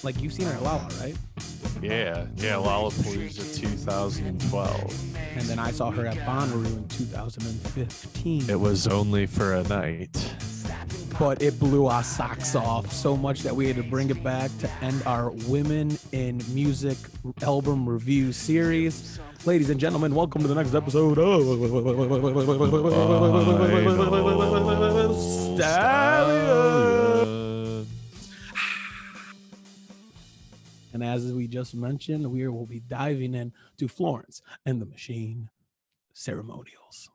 Like, you've seen her at Lala, right? Yeah, Lollapalooza 2012. And then I saw her at Bonnaroo in 2015. It was only for a night. But it blew our socks off so much that we had to bring it back to end our Women in Music album review series. Ladies and gentlemen, welcome to the next episode of Stallions. And as we just mentioned, we will be diving into Florence and the Machine, Ceremonials.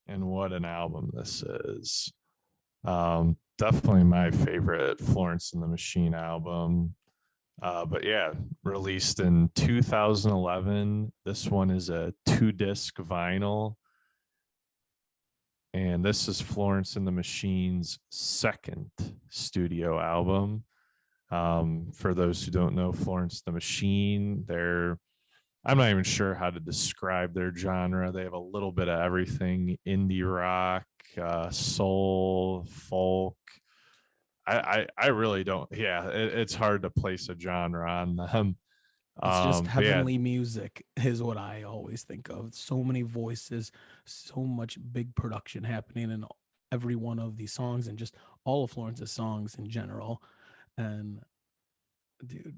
And what an album this is. Definitely my favorite Florence and the Machine album. But yeah, released in 2011. This one is a 2-disc vinyl. And this is Florence and the Machine's second studio album. For those who don't know Florence the Machine, I'm not even sure how to describe their genre. They have a little bit of everything: indie rock, soul, folk. I really don't. Yeah, it's hard to place a genre on them. It's just heavenly music is what I always think of. So many voices, so much big production happening in every one of these songs, and just all of Florence's songs in general. And dude,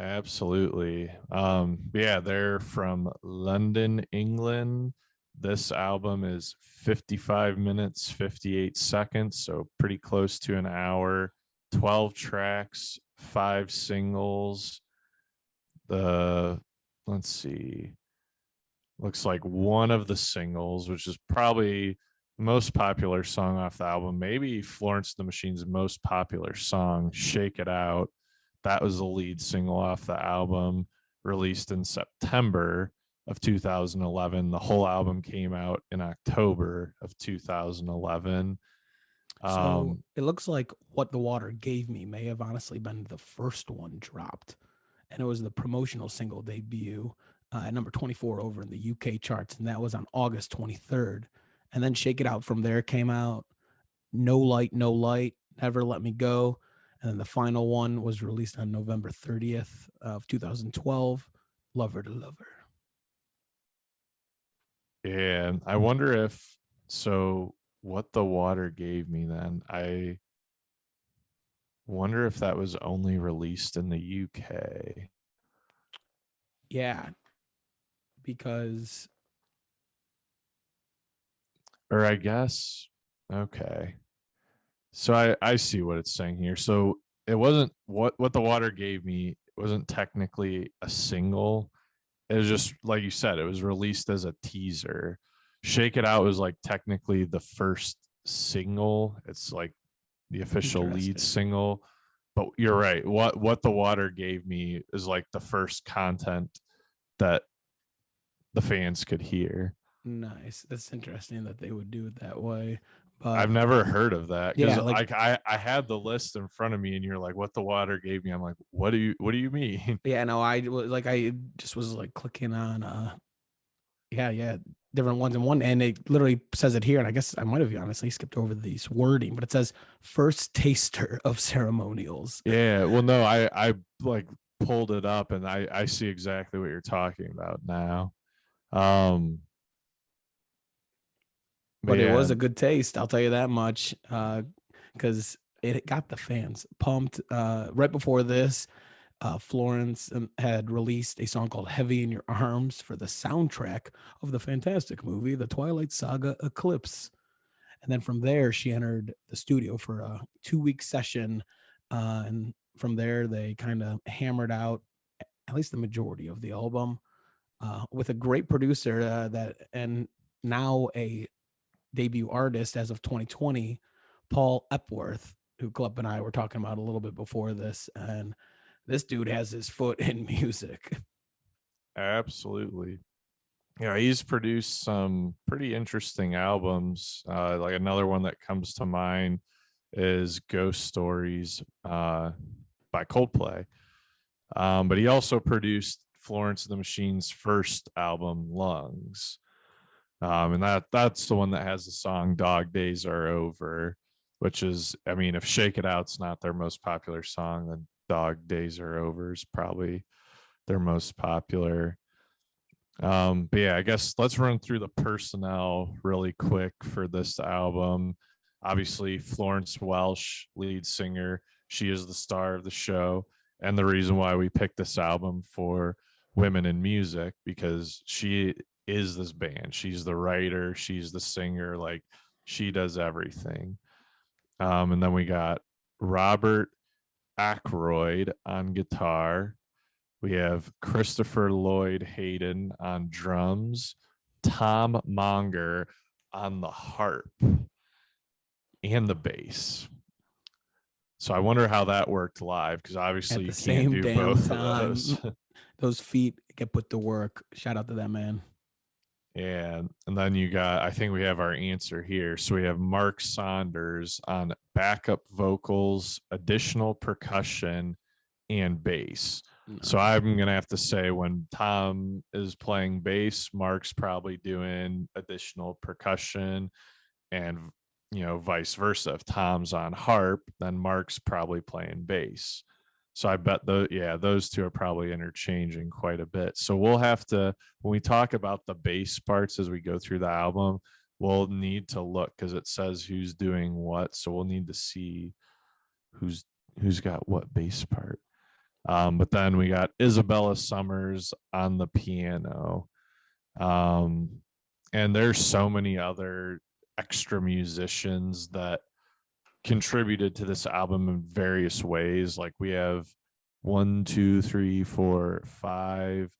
absolutely. Yeah, they're from London, England. This album is 55 minutes, 58 seconds, so pretty close to an hour, 12 tracks, 5 singles. Let's see, looks like one of the singles, which is probably the most popular song off the album, maybe Florence the Machine's most popular song, Shake It Out. That was the lead single off the album, released in September of 2011. The whole album came out in October of 2011. So it looks like What the Water Gave Me may have honestly been the first one dropped. And it was the promotional single debut at number 24 over in the UK charts. And that was on August 23rd. And then Shake It Out from there came out. No Light, No Light, Never Let Me Go. And then the final one was released on November 30th of 2012, Lover to Lover. Yeah, I wonder if What the Water Gave Me, then I wonder if that was only released in the UK. Yeah, because Or I guess, okay. So I see what it's saying here. So it wasn't what the Water Gave Me, it wasn't technically a single. It was just like you said, it was released as a teaser. Shake It Out was like technically the first single. It's like the official lead single. But you're right. What the Water Gave Me is like the first content that the fans could hear. nice. That's interesting that they would do it that way. But I've never heard of that, because yeah, like I had the list in front of me, and you're like, "What the Water Gave Me." I'm like, what do you mean? yeah, no, I just was like clicking on yeah, different ones in one, and it literally says it here. And I guess I might have honestly skipped over these wording, but it says first taster of Ceremonials. Yeah, well, no, I like pulled it up, and I see exactly what you're talking about now. But it was Yeah, a good taste, I'll tell you that much, because it got the fans pumped. Right before this, Florence had released a song called Heavy in Your Arms for the soundtrack of the fantastic movie, The Twilight Saga Eclipse. And then from there, she entered the studio for a 2-week session. And from there, they kind of hammered out at least the majority of the album with a great producer and now a debut artist as of 2020, Paul Epworth, who Club and I were talking about a little bit before this. And this dude has his foot in music. absolutely. Yeah, he's produced some pretty interesting albums. Like another one that comes to mind is Ghost Stories by Coldplay. But he also produced Florence and the Machine's first album, Lungs. And that's the one that has the song Dog Days Are Over. which is, I mean, if Shake It Out's not their most popular song, then Dog Days Are Over is probably their most popular. But yeah, I guess let's run through the personnel really quick for this album. Obviously, Florence Welsh, lead singer, she is the star of the show, and the reason why we picked this album for women in music, because she is this band. She's the writer, she's the singer, like she does everything. And then we got Robert Ackroyd on guitar. We have Christopher Lloyd Hayden on drums, Tom Monger on the harp and the bass. So I wonder how that worked live, because obviously At the you can't same do damn both of those. time, those feet get put to work. Shout out to that man. And then you got, I think we have our answer here. So we have Mark Saunders on backup vocals, additional percussion, and bass. So Nice. I'm gonna have to say, when Tom is playing bass, Mark's probably doing additional percussion, and vice versa. If Tom's on harp, then Mark's probably playing bass. So I bet those two are probably interchanging quite a bit. So we'll have to, when we talk about the bass parts as we go through the album, we'll need to look, because it says who's doing what. So we'll need to see who's who's got what bass part. But then we got Isabella Summers on the piano. Um, and there's so many other extra musicians that contributed to this album in various ways. Like we have one, two, three, four, five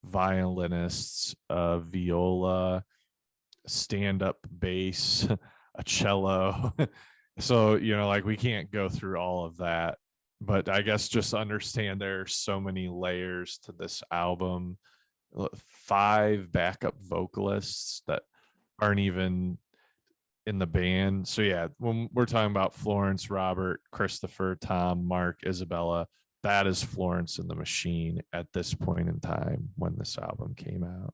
violinists, viola, stand up bass, a cello. So, like we can't go through all of that. But I guess just understand there are so many layers to this album. Five backup vocalists that aren't even in the band. So yeah, when we're talking about Florence, Robert, Christopher, Tom, Mark, Isabella, that is Florence and the Machine at this point in time when this album came out.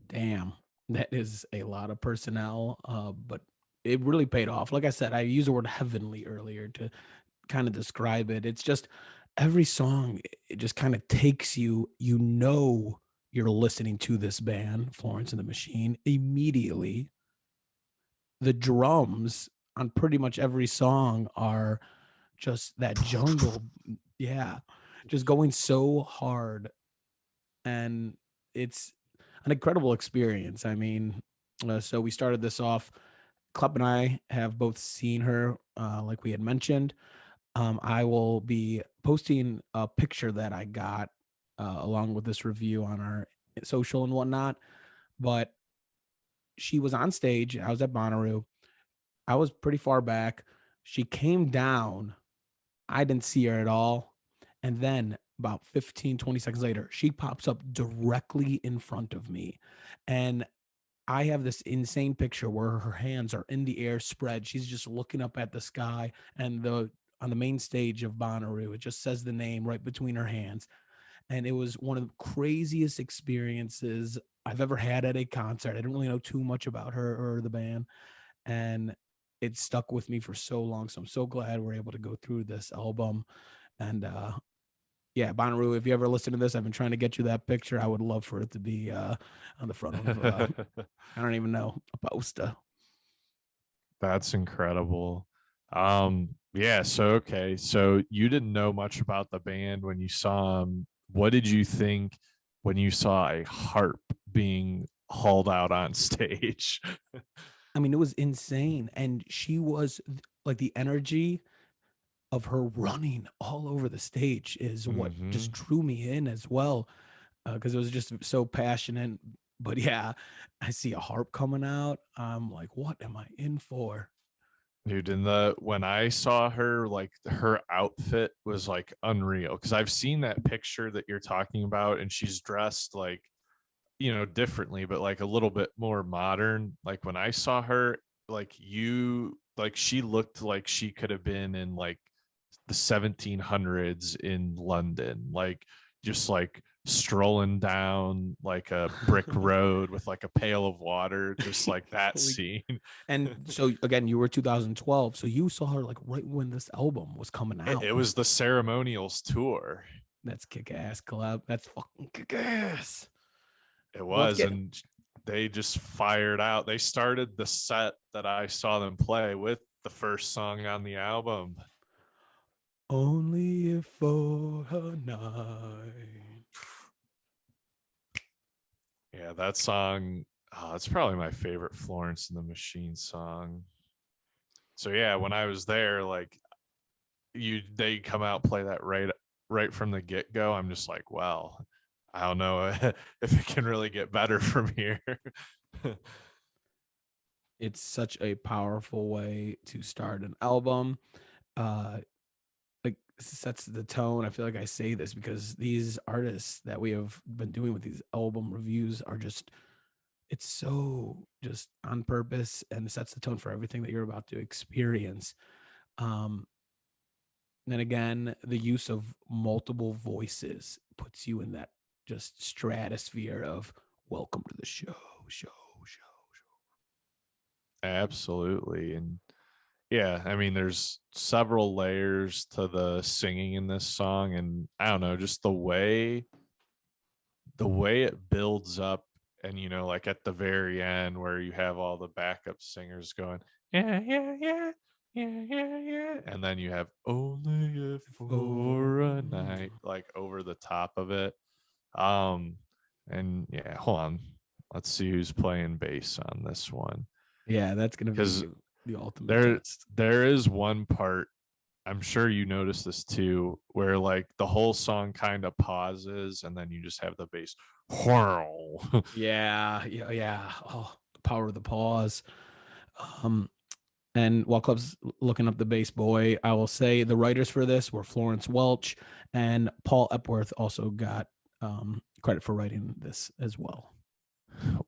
Damn, that is a lot of personnel, but it really paid off. Like I said, I used the word heavenly earlier to kind of describe it. It's just every song, it just kind of takes you, you're listening to this band, Florence and the Machine, immediately. The drums on pretty much every song are just that jungle. Yeah, just going so hard. And it's an incredible experience. I mean, so we started this off. Club and I have both seen her, like we had mentioned. I will be posting a picture that I got along with this review on our social and whatnot. But she was on stage. I was at Bonnaroo. I was pretty far back. She came down. I didn't see her at all. And then about 15, 20 seconds later, she pops up directly in front of me. And I have this insane picture where her hands are in the air spread. She's just looking up at the sky, and the on the main stage of Bonnaroo, it just says the name right between her hands. And it was one of the craziest experiences I've ever had at a concert. I didn't really know too much about her or the band, and it stuck with me for so long. So I'm so glad we're able to go through this album. And yeah, Bonnaroo, if you ever listen to this, I've been trying to get you that picture. I would love for it to be on the front of I don't even know, a poster. That's incredible. Yeah, so okay. So you didn't know much about the band when you saw them. What did you think when you saw a harp being hauled out on stage? I mean, it was insane. And she was like, the energy of her running all over the stage is what just Mm-hmm. drew me in as well, because it was just so passionate. But yeah, I see a harp coming out. I'm like, what am I in for? Dude, in the when I saw her, like her outfit was like unreal, because I've seen that picture that you're talking about, and she's dressed like, differently, but like a little bit more modern. Like when I saw her, like she looked like she could have been in like the 1700s in London, like just like strolling down like a brick road with like a pail of water, just like that Like, scene. and so again, you were 2012, so you saw her like right when this album was coming it, out. it was the Ceremonials tour. That's kick ass collab. That's fucking kick ass. It Well, let's was, get and they just fired out. They started the set that I saw them play with the first song on the album. only if for a night. Yeah, that song, oh, it's probably my favorite Florence and the Machine song. So yeah, when I was there, like they come out play that right from the get go. I'm just like, well, I don't know if it can really get better from here. It's such a powerful way to start an album. Uh, like sets the tone. I feel like I say this because these artists that we have been doing with these album reviews are just it's so just on purpose and sets the tone for everything that you're about to experience. Um, and again, the use of multiple voices puts you in that just stratosphere of welcome to the show. Absolutely. And yeah, I mean, there's several layers to the singing in this song, and I don't know, just the way it builds up, and like at the very end where you have all the backup singers going, yeah, yeah, yeah, yeah, yeah, yeah, and then you have only if For for a night, like over the top of it. Um, and yeah, hold on, let's see who's playing bass on this one, yeah, that's gonna because be the ultimate there test. there is one part, I'm sure you noticed this too, where like the whole song kind of pauses and then you just have the bass. Yeah, yeah, yeah. Oh, the power of the pause. Um, and while Club's looking up the bass boy, I will say the writers for this were Florence Welch and Paul Epworth also got credit for writing this as well.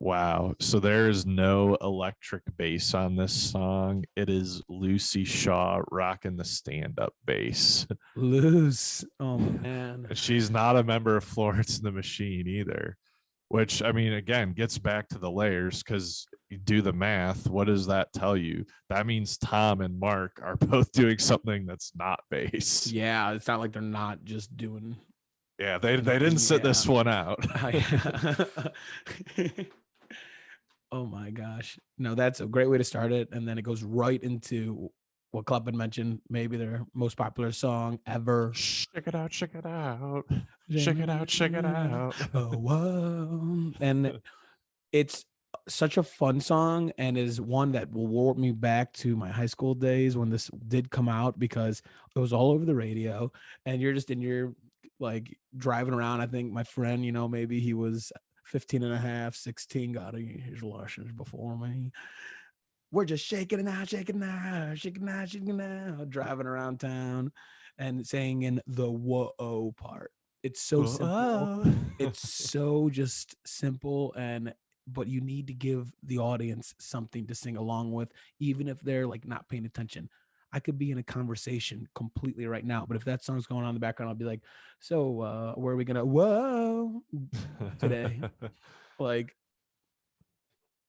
Wow. So there is no electric bass on this song. It is Lucy Shaw rocking the stand up bass. Loose. Oh man. She's not a member of Florence and the Machine either, which, I mean, again, gets back to the layers because you do the math. What does that tell you? That means Tom and Mark are both doing something that's not bass. Yeah, it's not like they're not just doing Yeah, they didn't anything. sit Yeah. this one out. Oh my gosh. No, that's a great way to start it. And then it goes right into what Club had mentioned, maybe their most popular song ever. Check it out, check it out. Check it out, check it Oh, out. whoa. And it's such a fun song and is one that will warp me back to my high school days when this did come out because it was all over the radio and you're just in your like driving around. I think my friend, maybe he was 15 and a half, 16, got his lessons before me. We're just shaking it out, shaking it out, shaking it out, shaking it out, driving around town and saying in the whoa part. It's so simple. Whoa. It's so just simple and but you need to give the audience something to sing along with, even if they're like not paying attention. I could be in a conversation completely right now, but if that song's going on in the background, I'll be like, so where are we gonna whoa today? Like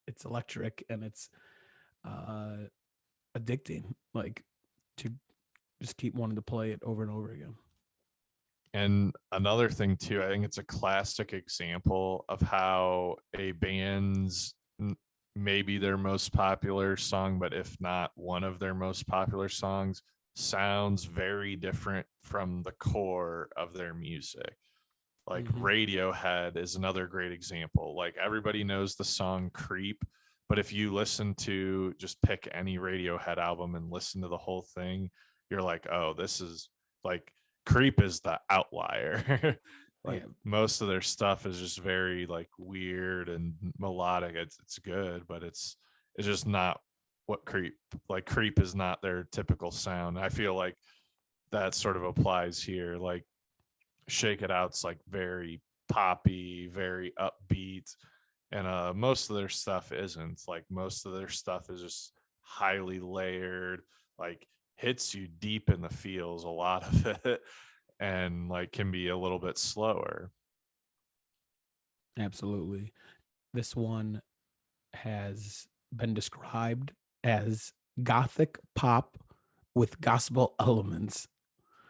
it's electric and it's uh addicting, like to just keep wanting to play it over and over again. And another thing too, I think it's a classic example of how a band's maybe their most popular song, but if not one of their most popular songs, sounds very different from the core of their music. Like Mm-hmm. Radiohead is another great example. Like everybody knows the song Creep, but if you listen to just pick any Radiohead album and listen to the whole thing, you're like, oh, this is like Creep is the outlier. Like Yeah, most of their stuff is just very like weird and melodic. It's good, but it's just not what Creep is not their typical sound. I feel like that sort of applies here. Like Shake It Out's like very poppy, very upbeat, and most of their stuff isn't. Like most of their stuff is just highly layered, like hits you deep in the feels, a lot of it, and like can be a little bit slower. Absolutely. This one has been described as gothic pop with gospel elements.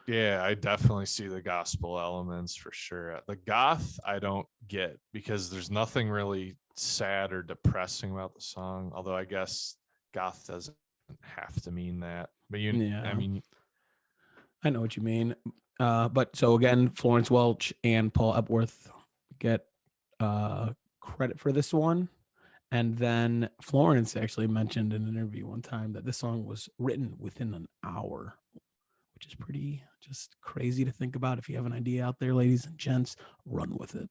Yeah, I definitely see the gospel elements for sure. The goth, I don't get because there's nothing really sad or depressing about the song. Although I guess goth doesn't have to mean that. But I Yeah, mean, I know what you mean. But so again, Florence Welch and Paul Epworth get credit for this one. And then Florence actually mentioned in an interview one time that this song was written within an hour, which is pretty just crazy to think about. If you have an idea out there, ladies and gents, run with it.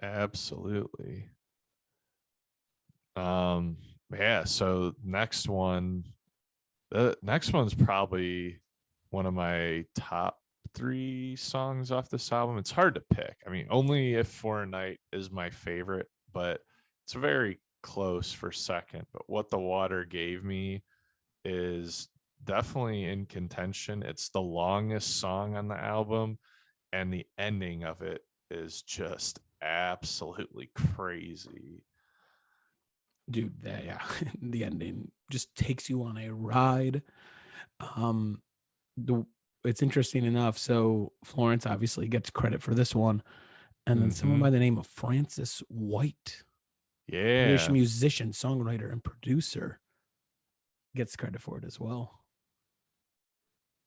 absolutely. Um, yeah. So the next one's probably one of my top three songs off this album. It's hard to pick. I mean, only if For a Night is my favorite, but it's very close for second. But What the Water Gave Me is definitely in contention. It's the longest song on the album, and the ending of it is just absolutely crazy. Dude, that, yeah, the ending just takes you on a ride. Um, the it's interesting enough. So Florence obviously gets credit for this one, and then someone Mm-hmm. by the name of Francis White, British Yeah. musician, songwriter, and producer, gets credit for it as well.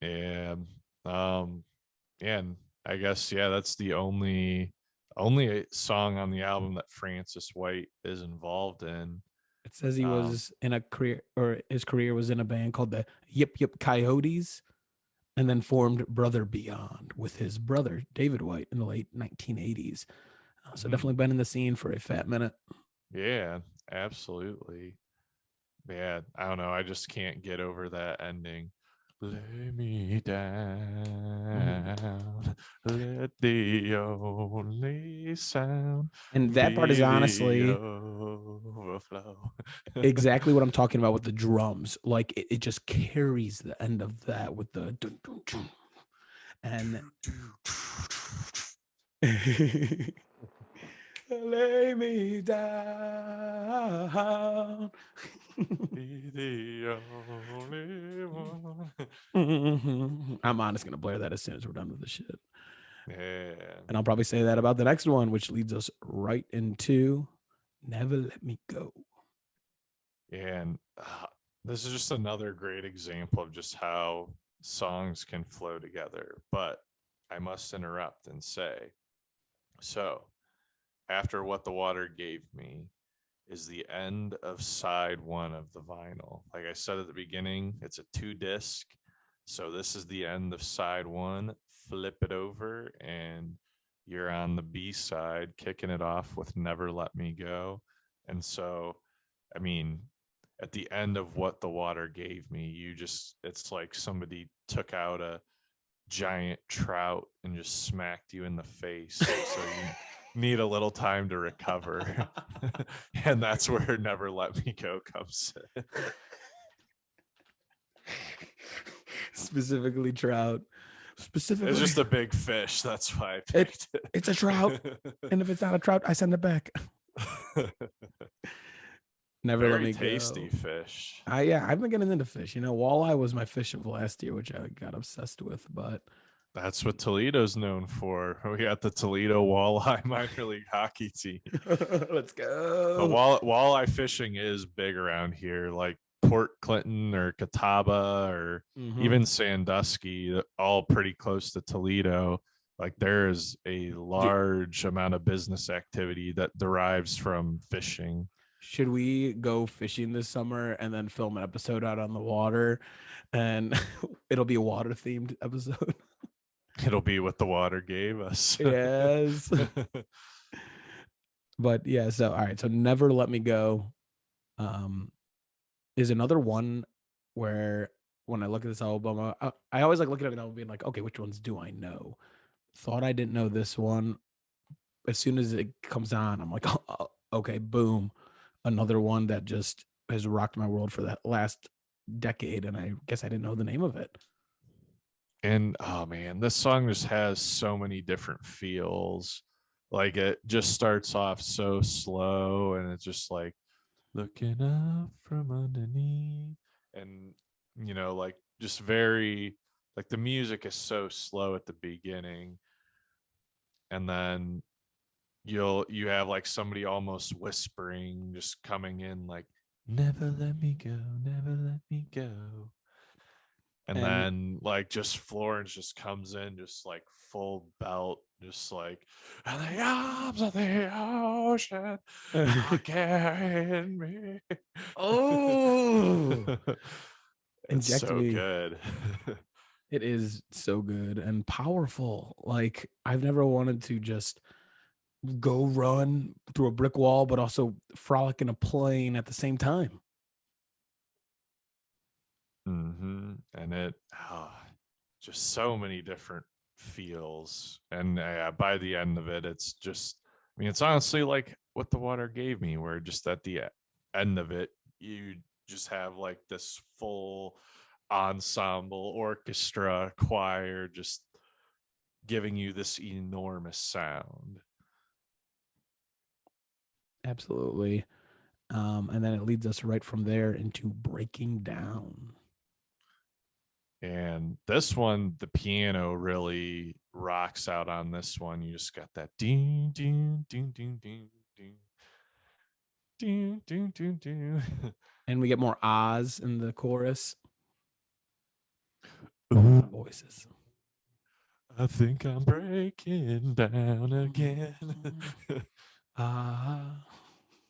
And um yeah, and I guess yeah, that's the only song on the album that Francis White is involved in. It says he Um, was in a career, or his career was in a band called the Yip Yip Coyotes, and then formed Brother Beyond with his brother David White in the late 1980s. So definitely been in the scene for a fat minute. yeah, absolutely. Yeah, I don't know. I just can't get over that ending. Lay me Mhm. down, let the only sound And that part is be the honestly overflow. exactly what I'm talking about with the drums. Like it just carries the end of that with the dun, dun, dun. And lay me down. Be the only one. I'm honest gonna blare that as soon as we're done with the shit. Yeah. And I'll probably say that about the next one, which leads us right into Never Let Me Go. And this is just another great example of just how songs can flow together. But I must interrupt and say so, after What the Water Gave Me is the end of side one of the vinyl. Like I said at the beginning, it's a 2 disc. So this is the end of side one. Flip it over, and you're on the B side, kicking it off with Never Let Me Go. And so, I mean, at the end of What the Water Gave Me, it's like somebody took out a giant trout and just smacked you in the face. So you need a little time to recover. And that's where Never Let Me Go comes in. Specifically trout. It's Specifically, just a big fish. That's why I it picked it's a trout. it. And if it's not a trout, I send it back. Never let Very me tasty go. fish. Yeah, I've been getting into fish. Walleye was my fish of last year, which I got obsessed with. But That's what Toledo's known for. We got the Toledo Walleye minor league hockey team. let's But go. walleye fishing is big around here, like Port Clinton or Catawba or Mm-hmm. even Sandusky, all pretty close to Toledo. Like there is a Dude, large amount of business activity that derives from fishing. should we go fishing this summer and then film an episode out on the water? And it'll be a water themed episode. It'll be what the water gave us. Yes. But yeah, so all right. So Never Let Me Go um is another one where when I look at this album, I always like looking at it and being like, okay, which ones do I know? Thought I didn't know this one. As soon as it comes on, I'm like, oh, okay, boom. Another one that just has rocked my world for that last decade. And I guess I didn't know the name of it. And oh man, this song just has so many different feels. Like it just starts off so slow, and it's just like looking up from underneath, and like just very like the music is so slow at the beginning, and then you have like somebody almost whispering just coming in like never let me go, never let me go. And And then like just Florence just comes in just like full belt, just like and the arms of the ocean are carrying me. oh, It's inject so me. good. It is so good and powerful. Like I've never wanted to just go run through a brick wall, but also frolic in a plane at the same time. And it just so many different feels, and by the end of it, it's just, I mean, it's honestly like what the water gave me, where just at the end of it, you just have like this full ensemble orchestra choir just giving you this enormous sound. Absolutely. And then it leads us right from there into breaking down. And this one, the piano really rocks out on this one. You just got that ding, ding, ding, ding, ding, ding, ding, ding, ding, ding. And we get more ahs in the chorus. Ooh, Voices. I think I'm breaking down again. Ah.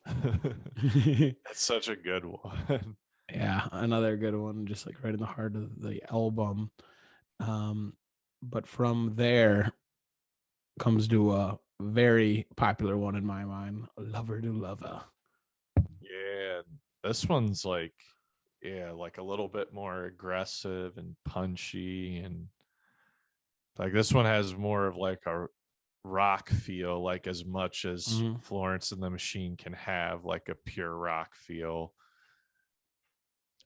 That's such a good one. Yeah, another good one, just like right in the heart of the album. Um, but from there comes to a very popular one in my mind, Lover to Lover. Yeah, this one's like, yeah, like a little bit more aggressive and punchy, and like this one has more of like a rock feel, like as much as Mhm. Florence and the Machine can have like a pure rock feel.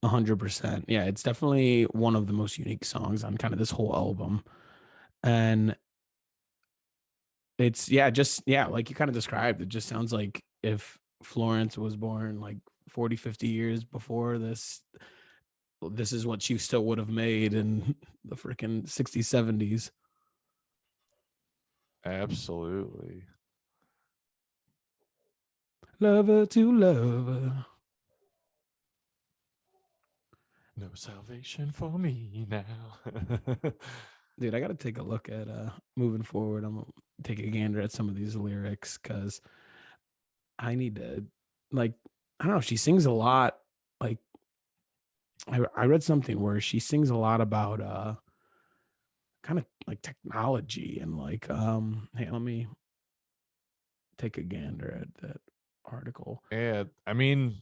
100%. Yeah, it's definitely one of the most unique songs on kind of this whole album. And it's, yeah, just, yeah, like you kind of described, it just sounds like if Florence was born like 40, 50 years before this, this is what she still would have made in the freaking 60s, 70s. Absolutely. Lover to lover. No salvation for me now. Dude, I got to take a look at moving forward. I'm going to take a gander at some of these lyrics because I need to, like, I don't know. She sings a lot. Like, I read something where she sings a lot about kind of like technology and like, hey, let me take a gander at that article. Yeah, I mean,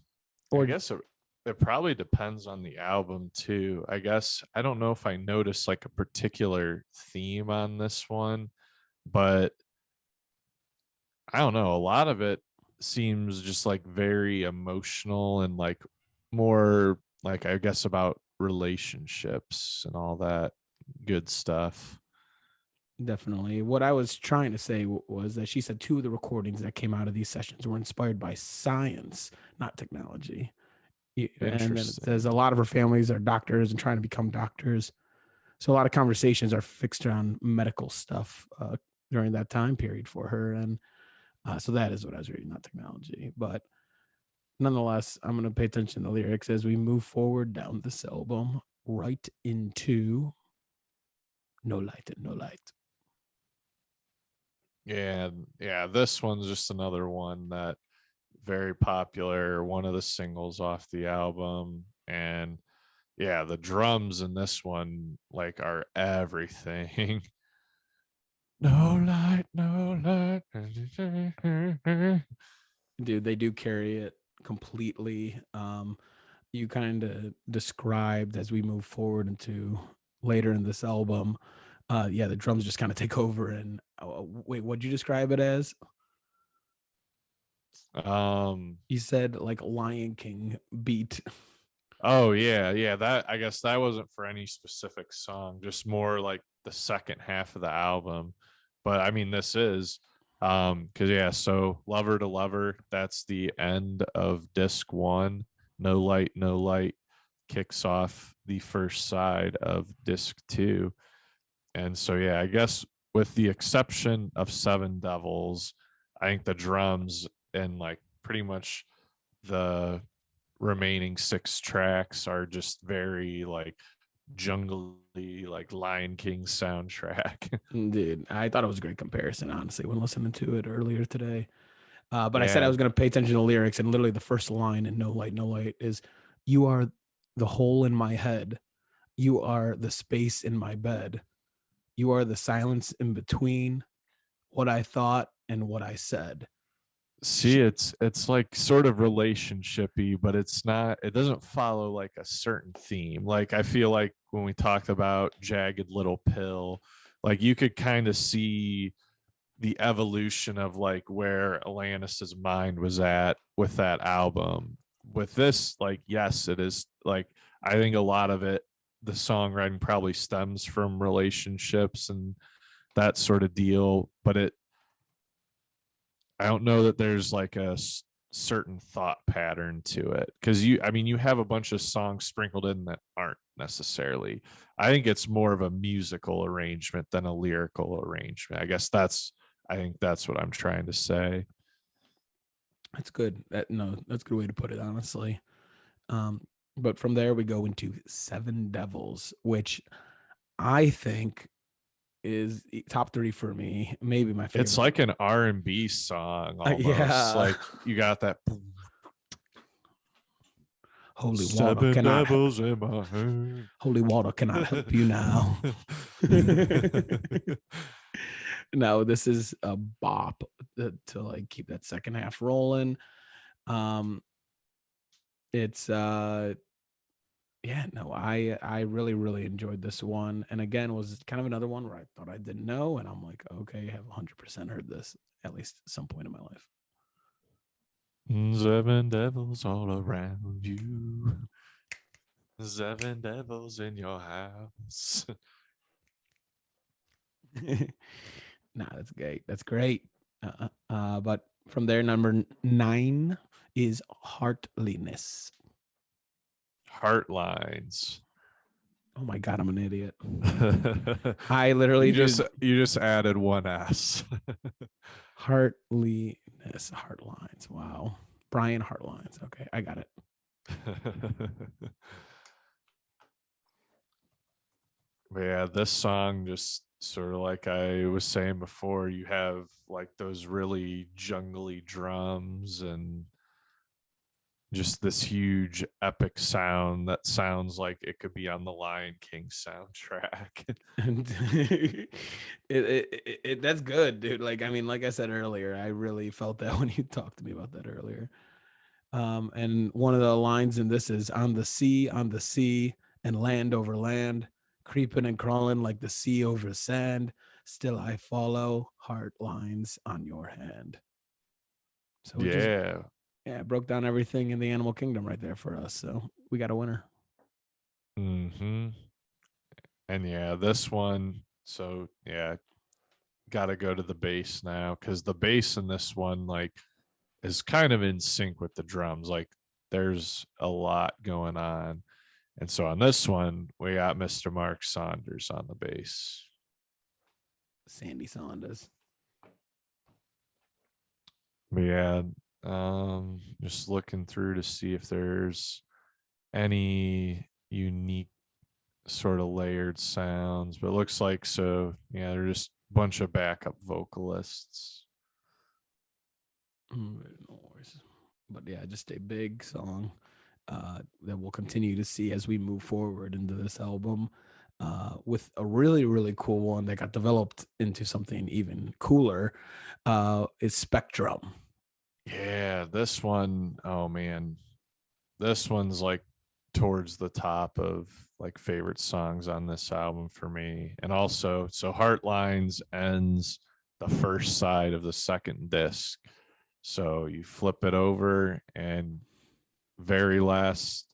I Or guess it probably depends on the album too. I guess I don't know if I noticed like a particular theme on this one, but I don't know. A lot of it seems just like very emotional and like more like, I guess, about relationships and all that good stuff. definitely. What I was trying to say was that she said two of the recordings that came out of these sessions were inspired by science, not technology. And then it says a Interesting. lot of her families are doctors and trying to become doctors. So a lot of conversations are fixed around medical stuff during that time period for her. And so that is what I was reading, not technology. But nonetheless, I'm going to pay attention to the lyrics as we move forward down this album, right into No Light and No Light. Yeah, yeah. This one's just another one that very popular, one of the singles off the album. And yeah, the drums in this one like are everything. No light, no light. Dude, they do carry it completely. You kind of described as we move forward into later in this album. Yeah, the drums just kind of take over. And wait, what'd you describe it as? um You said like Lion King beat. oh yeah, yeah, that, I guess that wasn't for any specific song, just more like the second half of the album. But I mean, this is. Because yeah, so Lover to Lover, that's the end of disc one. No Light, No Light kicks off the first side of disc two. And so yeah, I guess with the exception of Seven Devils, I think the drums and like pretty much the remaining six tracks are just very like jungly, like Lion King soundtrack. Dude, I thought it was a great comparison, honestly, when listening to it earlier today. But I said I Yeah. was going to pay attention to lyrics, and literally the first line in No Light, No Light is, "You are the hole in my head. You are the space in my bed. You are the silence in between what I thought and what I said." See, it's like sort of relationshipy, but it doesn't follow like a certain theme. Like I feel like when we talked about Jagged Little Pill, like you could kind of see the evolution of like where Alanis's mind was at with that album. With this, like, yes, it is like I think a lot of it, the songwriting probably stems from relationships and that sort of deal, but I don't know that there's like a certain thought pattern to it because I mean, you have a bunch of songs sprinkled in that aren't necessarily. I think it's more of a musical arrangement than a lyrical arrangement. I think that's what I'm trying to say. That's good. That's a good way to put it, honestly. Um, but from there we go into Seven Devils, which I think is top three for me, maybe my It's favorite. like an R&B song almost. Yeah. Like you got that Holy water seven cannot devils in my heart. holy water cannot help you now. No, this is a bop to like keep that second half rolling. Um, it's yeah, no, I really enjoyed this one, and again was kind of another one where I thought I didn't know, and I'm like, okay, I have 100% heard this at least at some point in my life. Seven devils all around you. Seven devils in your house. Nah, that's great. That's great. But from there, number nine is Heartliness. Heartlines. Oh my god, I'm an idiot. I you literally just did you just added one S. Heartliness, Heartlines. Wow, Brian Heartlines. Okay, I got it. But yeah, this song just sort of like I was saying before, you have like those really jungly drums and just this huge epic sound that sounds like it could be on the Lion King soundtrack. And that's good, dude. Like, I mean, like I said earlier, I really felt that when you talked to me about that earlier. And one of the lines in this is on the sea, and land over land, creeping and crawling like the sea over sand. Still I follow, heart lines on your hand. So it just, Yeah. yeah, it broke down everything in the animal kingdom right there for us. So we got a winner. Hmm. And yeah, this one. So yeah, got to go to the bass now because the bass in this one like is kind of in sync with the drums. Like there's a lot going on. And so on this one, we got Mr. Mark Saunders on the bass. Sandy Saunders. But yeah, just looking through to see if there's any unique sort of layered sounds, but it looks like so. Yeah, they're just a bunch of backup vocalists. No worries. But yeah, just a big song that we'll continue to see as we move forward into this album. With a really cool one that got developed into something even cooler is Spectrum. Yeah, this one, oh man, this one's like towards the top of like favorite songs on this album for me. And also, so Heartlines ends the first side of the second disc. So you flip it over and very last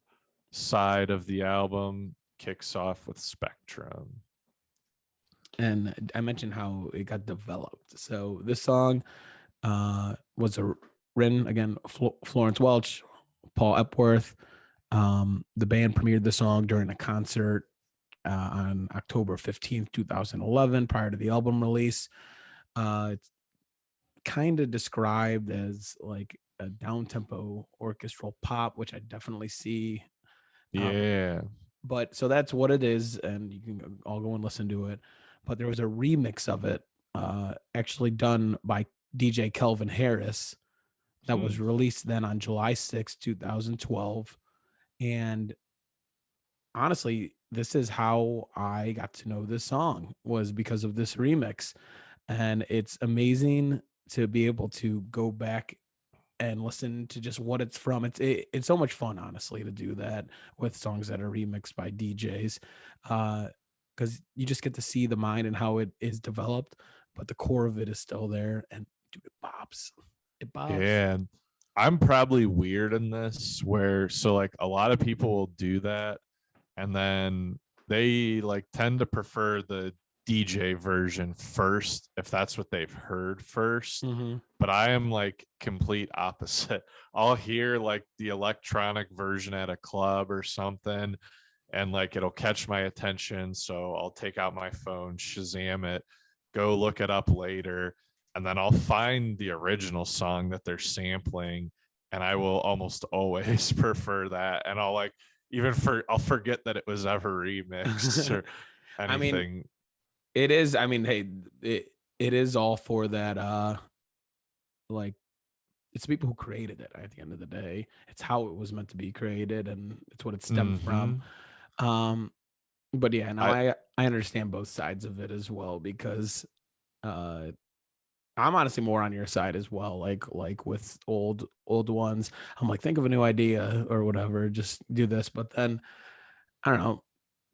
side of the album kicks off with Spectrum. and I mentioned how it got developed. So this song was written again, Florence Welch, Paul Epworth. The band premiered the song during a concert on October 15th, 2011, prior to the album release. It's kind of described as like a down tempo orchestral pop, which I definitely see. Uh, Yeah. but so that's what it is, and you can all go and listen to it. But there was a remix of it, actually done by DJ Kelvin Harris, that was Hmm. released then on July 6th, 2012. And honestly, this is how I got to know this song, was because of this remix. And it's amazing to be able to go back and listen to just what it's from. It's so much fun, honestly, to do that with songs that are remixed by DJs, because you just get to see the mind and how it is developed, but the core of it is still there. And dude, it bops. It bops. And I'm probably weird in this where so like a lot of people will do that and then they like tend to prefer the DJ version first if that's what they've heard first. Mm-hmm. But I am like complete opposite. I'll hear like the electronic version at a club or something and like it'll catch my attention. So I'll take out my phone, Shazam it, go look it up later, and then I'll find the original song that they're sampling. And I will almost always prefer that. And I'll like I'll forget that it was ever remixed or I mean, anything. it is. I mean, hey, it is all for that. Like, it's people who created it. At the end of the day, it's how it was meant to be created, and it's what it stemmed from. Mm-hmm. Um, but yeah, no, I I understand both sides of it as well, because uh, I'm honestly more on your side as well. Like with old ones, I'm like, think of a new idea or whatever, just do this. But then I don't know.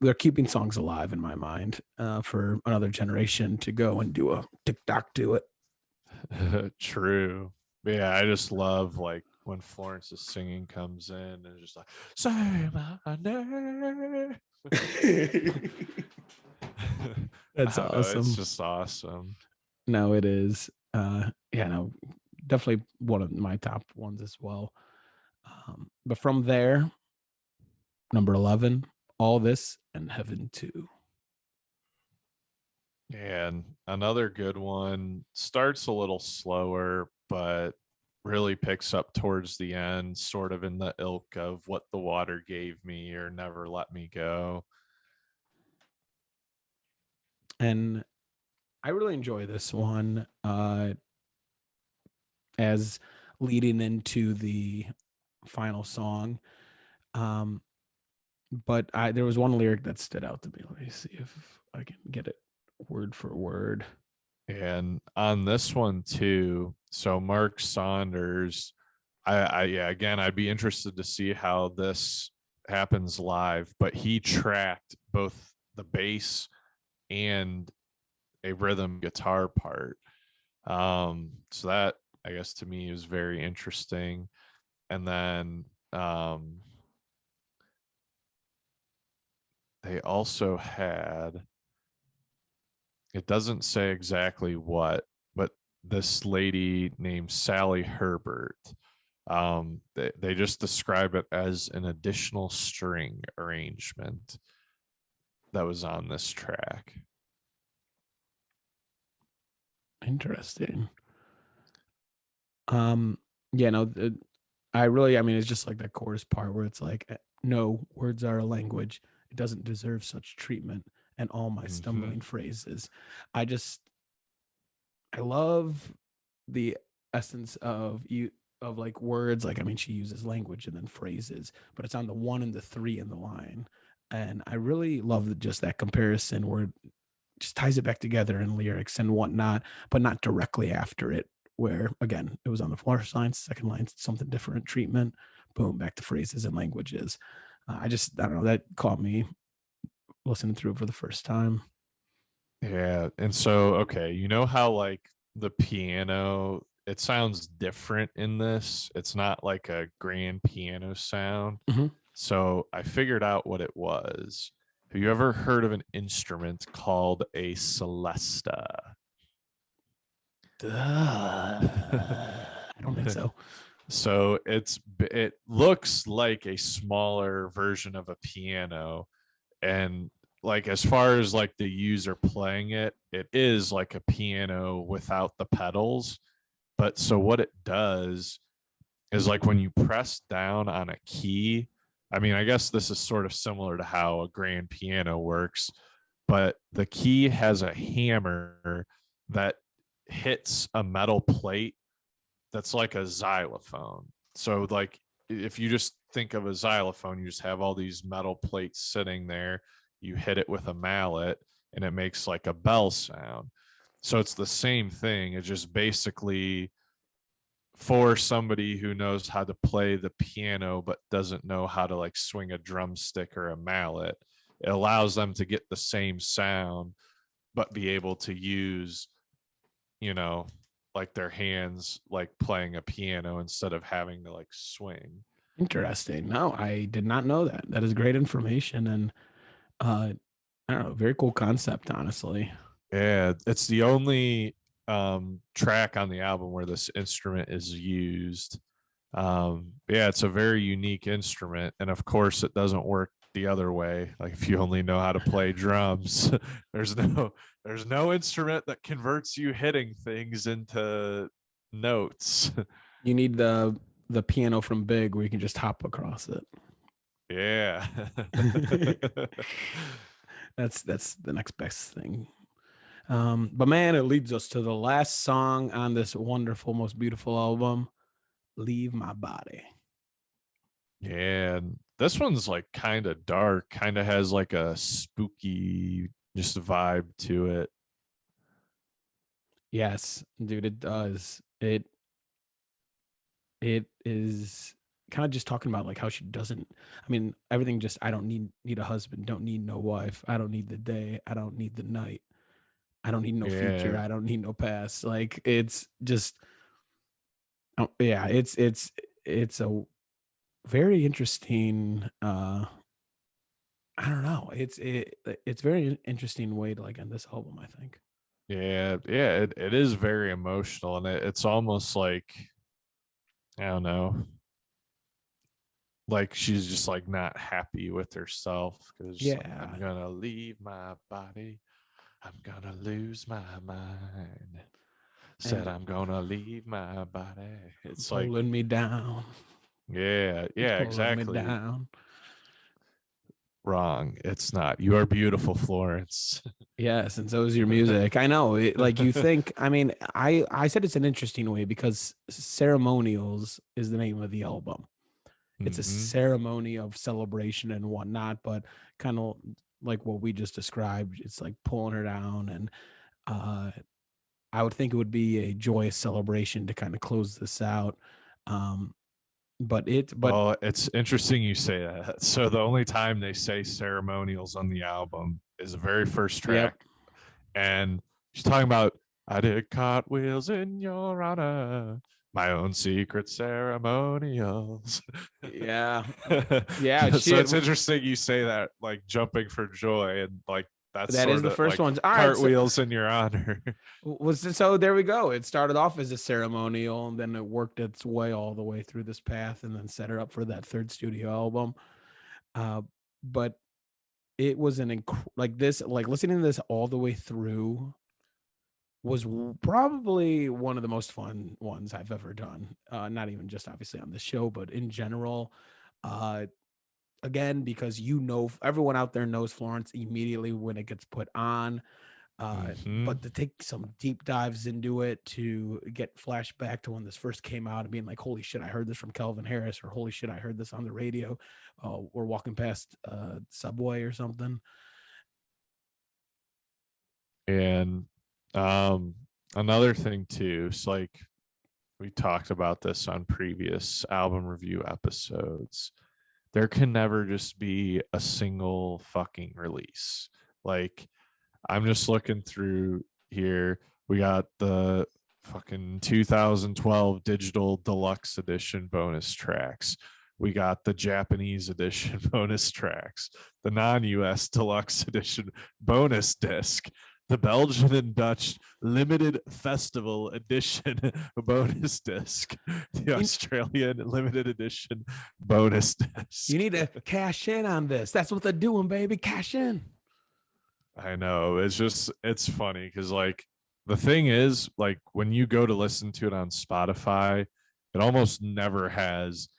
They're keeping songs alive in my mind, for another generation to go and do a TikTok to it. true. But yeah, I just love like when Florence's singing comes in and just like say my name. That's I don't know. It's awesome. just awesome. No, it is. Yeah, no, definitely one of my top ones as well. But from there, number 11, All This and Heaven Too. And another good one starts a little slower, but really picks up towards the end, sort of in the ilk of What the Water Gave Me or Never Let Me Go. And I really enjoy this one, as leading into the final song. Um, but there was one lyric that stood out to me. Let me see if I can get it word for word. And on this one too, so Mark Saunders, yeah, again, I'd be interested to see how this happens live, but he tracked both the bass and a rhythm guitar part. So that I guess to me is very interesting. And then they also had, it doesn't say exactly what, but this lady named Sally Herbert. They just describe it as an additional string arrangement that was on this track. Interesting. Um, yeah, no, I really, I mean, it's just like that chorus part where it's like, no, words are a language. It doesn't deserve such treatment. And all my Mm-hmm. stumbling phrases. I just, I love the essence of you, of like words. Like, I mean, she uses language and then phrases, but it's on the one and the three in the line. And I really love just that comparison where it just ties it back together in lyrics and whatnot, but not directly after it. Where again, it was on the first line, second line, something different treatment. Boom, back to phrases and languages. I don't know, that caught me listening through it for the first time. Yeah. And so, okay, you know how like the piano, it sounds different in this. It's not like a grand piano sound. Mm-hmm. So I figured out what it was. Have you ever heard of an instrument called a celesta? I don't think so. So it looks like a smaller version of a piano, and like as far as like the user playing it, it is like a piano without the pedals. But so what it does is like when you press down on a key, I mean, I guess this is sort of similar to how a grand piano works, but the key has a hammer that hits a metal plate that's like a xylophone. So like if you just think of a xylophone, you just have all these metal plates sitting there. You hit it with a mallet and it makes like a bell sound. So it's the same thing. It's just basically for somebody who knows how to play the piano but doesn't know how to like swing a drumstick or a mallet. It allows them to get the same sound but be able to use, you know, like their hands like playing a piano instead of having to like swing. Interesting. No, I did not know that. That is great information, and uh, I don't know, very cool concept, honestly. Yeah, it's the only track on the album where this instrument is used. Yeah, it's a very unique instrument, and of course, it doesn't work the other way. Like if you only know how to play drums, there's no there's no instrument that converts you hitting things into notes. You need the piano from Big where you can just hop across it. Yeah. That's the next best thing. But man, it leads us to the last song on this wonderful, most beautiful album, "Leave My Body." Yeah, and this one's like kind of dark, kind of has like a spooky just vibe to it. Yes, dude, it does. It is kind of just talking about like how she doesn't. I mean, everything. Just I don't need a husband. Don't need no wife. I don't need the day. I don't need the night. I don't need no future. Yeah, I don't need no past. Like it's just, oh, yeah, it's a very interesting. I don't know. It's very interesting way to like end this album, I think. yeah, it is very emotional, and it's almost like I don't know, like she's just like not happy with herself because like I'm Yeah. gonna leave my body, I'm gonna lose my mind. Said And I'm gonna leave my body. It's like pulling me down. yeah, It's yeah, pulling me exactly. down. Wrong. It's not. You are beautiful, Florence. Yes, and so is your music. I know. Like you think, I mean, I said it's an interesting way because Ceremonials is the name of the album. It's a Hmm. ceremony of celebration and whatnot, but kind of like what we just described. It's like pulling her down, and uh, I would think it would be a joyous celebration to kind of close this out. Um, but Well, it's interesting you say that. So the only time they say ceremonials on the album is the very first yep, track, and she's talking about I did cartwheels in your honor, my own secret ceremonials. yeah, yeah, So shit. it's interesting you say that, like jumping for joy, and like that's That is sort the of first like ones. All right, so cartwheels in your honor. so there we go. It started off as a ceremonial, and then it worked its way all the way through this path, and then set her up for that third studio album. Uh, but it was like this, like listening to this all the way through was probably one of the most fun ones I've ever done. Not even just obviously on the show, but in general. Uh, Again, because everyone out there knows Florence immediately when it gets put on. Hmm. But to take some deep dives into it, to get flashback to when this first came out and being like, holy shit, I heard this from Calvin Harris, or holy shit, I heard this on the radio. We're walking past Subway or something. And um, another thing too, it's like we talked about this on previous album review episodes. There can never just be a single fucking release. Like I'm just looking through here. We got the fucking 2012 digital deluxe edition bonus tracks. We got the Japanese edition bonus tracks, the non-US deluxe edition bonus disc, the Belgian and Dutch limited festival edition bonus disc, the Australian limited edition bonus disc. You need to cash in on this. That's what they're doing, baby. Cash in. I know. It's funny because like the thing is, like when you go to listen to it on Spotify, it almost never has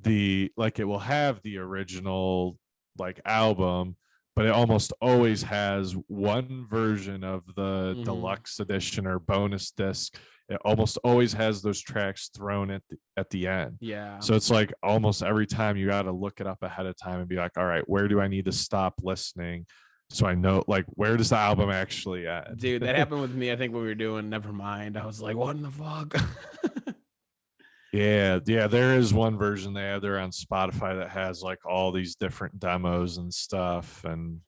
it will have the original like album, but it almost always has one version of the deluxe edition or bonus disc. It almost always has those tracks thrown at the end. Yeah. So it's like almost every time you got to look it up ahead of time and be like, all right, where do I need to stop listening? So I know, like, where does the album actually end? Dude, that happened with me. I think when we were doing Nevermind, I was like, what in the fuck? Yeah, there is one version they have there on Spotify that has like all these different demos and stuff. And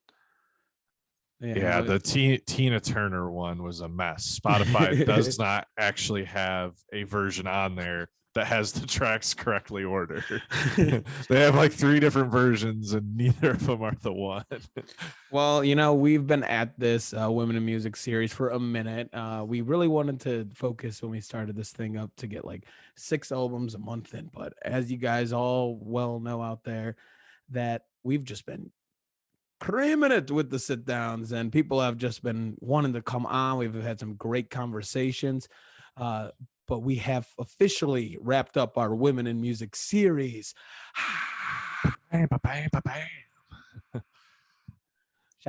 yeah, the Tina Turner one was a mess. Spotify does not actually have a version on there that has the tracks correctly ordered. They have like 3 different versions and neither of them are the one. Well, we've been at this Women in Music series for a minute. We really wanted to focus when we started this thing up to get like 6 albums a month in. But as you guys all well know out there, that we've just been creaming it with the sit downs and people have just been wanting to come on. We've had some great conversations. But we have officially wrapped up our Women in Music series. Shout out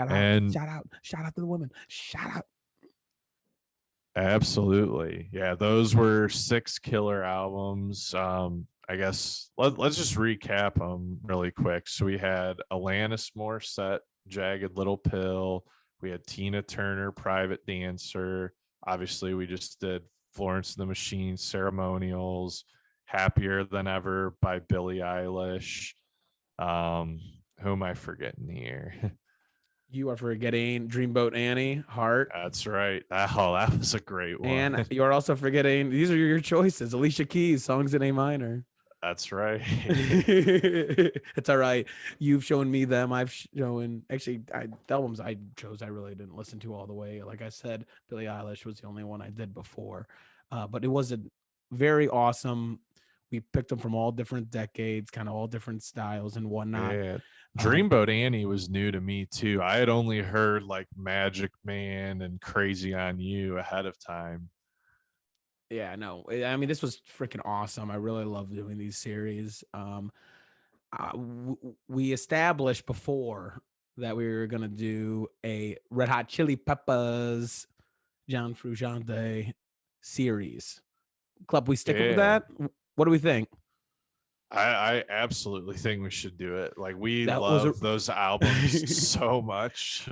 to the women. Shout out. Absolutely. Yeah, those were 6 killer albums. I guess let's just recap them really quick. So we had Alanis Morissette, Jagged Little Pill. We had Tina Turner, Private Dancer. Obviously, we just did Florence the Machine, Ceremonials, Happier Than Ever by Billie Eilish. Who am I forgetting here? You are forgetting Dreamboat Annie, Heart. That's right. Oh, that was a great one. And you are also forgetting, these are your choices. Alicia Keys, Songs in A minor. That's right. It's all right. You've shown me them. I've shown, actually, the albums I chose, I really didn't listen to all the way. Like I said, Billie Eilish was the only one I did before. But it was a very awesome. We picked them from all different decades, kind of all different styles and whatnot. Yeah. Dreamboat Annie was new to me too. I had only heard like Magic Man and Crazy on You ahead of time. Yeah, no. I mean, this was freaking awesome. I really love doing these series. We established before that we were gonna do a Red Hot Chili Peppers John Frusciante series. Club, we stick with that? What do we think? I absolutely think we should do it. Like we love those albums so much.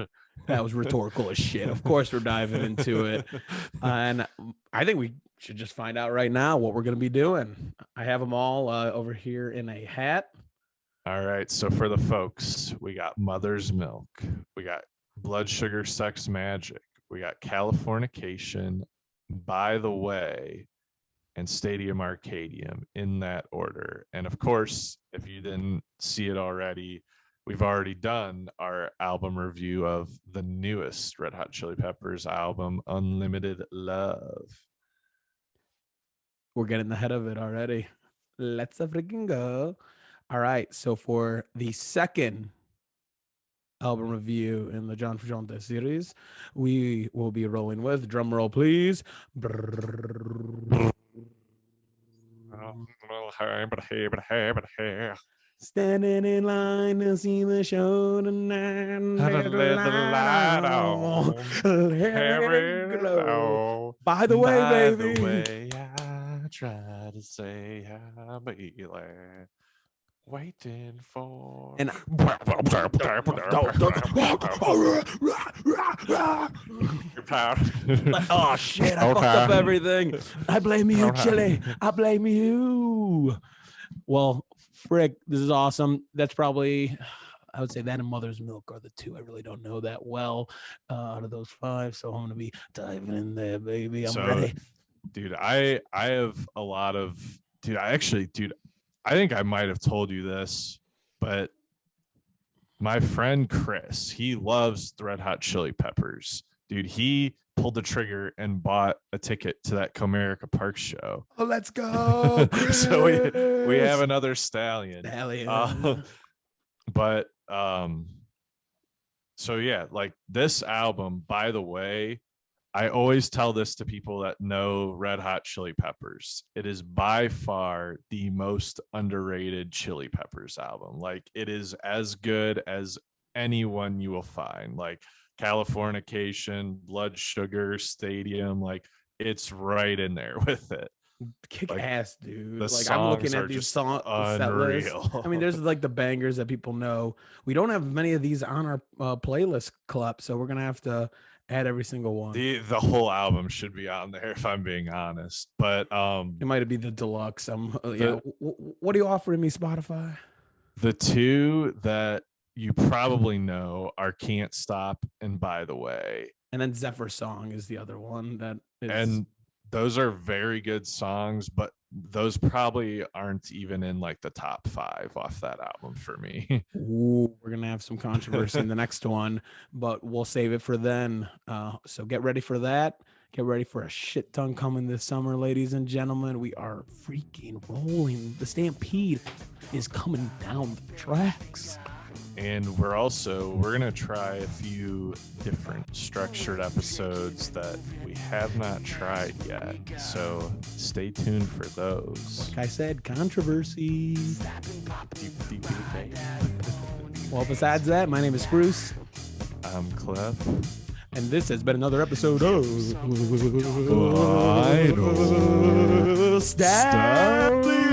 That was rhetorical as shit. Of course we're diving into it. And I think we should just find out right now what we're going to be doing. I have them all over here in a hat. All right. So for the folks, we got Mother's Milk. We got Blood Sugar Sex Magic. We got Californication, By the Way, and Stadium Arcadium in that order. And of course, if you didn't see it already, we've already done our album review of the newest Red Hot Chili Peppers album, Unlimited Love. We're getting ahead of it already. Let's freaking go. All right. So for the second album review in the John Frusciante series, we will be rolling with, drum roll please, standing in line to see the show tonight. Let the light on. Let it glow. By the way, baby. By the way, I try to say I'll be there, waiting for. And oh shit! I fucked up everything. I blame you, Chili. I blame you. Well, frick, this is awesome. That's probably, I would say that and Mother's Milk are the 2 I really don't know that well out of those 5. So I'm gonna be diving in there, baby. I'm ready, dude. I have a lot of, dude. I think I might have told you this, but my friend Chris, he loves the Red Hot Chili Peppers. Dude, he pulled the trigger and bought a ticket to that Comerica Park show. Oh, let's go. So we have another Stallion. Hell yeah. But so yeah, like this album, by the way, I always tell this to people that know Red Hot Chili Peppers. It is by far the most underrated Chili Peppers album. Like it is as good as anyone you will find. Like Californication, Blood Sugar, Stadium, like it's right in there with it. Kick Like, ass, dude. the Like I'm looking songs at are these just set lists. unreal. I mean, there's like the bangers that people know. We don't have many of these on our playlist club, so we're gonna have to add every single one. The whole album should be on there if I'm being honest. But it might be the deluxe. Yeah. What are you offering me, Spotify? The two that you probably know are Can't Stop and By the Way. And then Zephyr Song is the other one that is. And those are very good songs, but those probably aren't even in like the top 5 off that album for me. Ooh, we're gonna have some controversy in the next one, but we'll save it for then. So get ready for that. Get ready for a shit ton coming this summer, ladies and gentlemen. We are freaking rolling. The Stampede is coming down the tracks. And we're gonna try a few different structured episodes that we have not tried yet. So stay tuned for those. Like I said, controversy. Well, besides that, my name is Spruce. I'm Cliff. And this has been another episode of Stallions.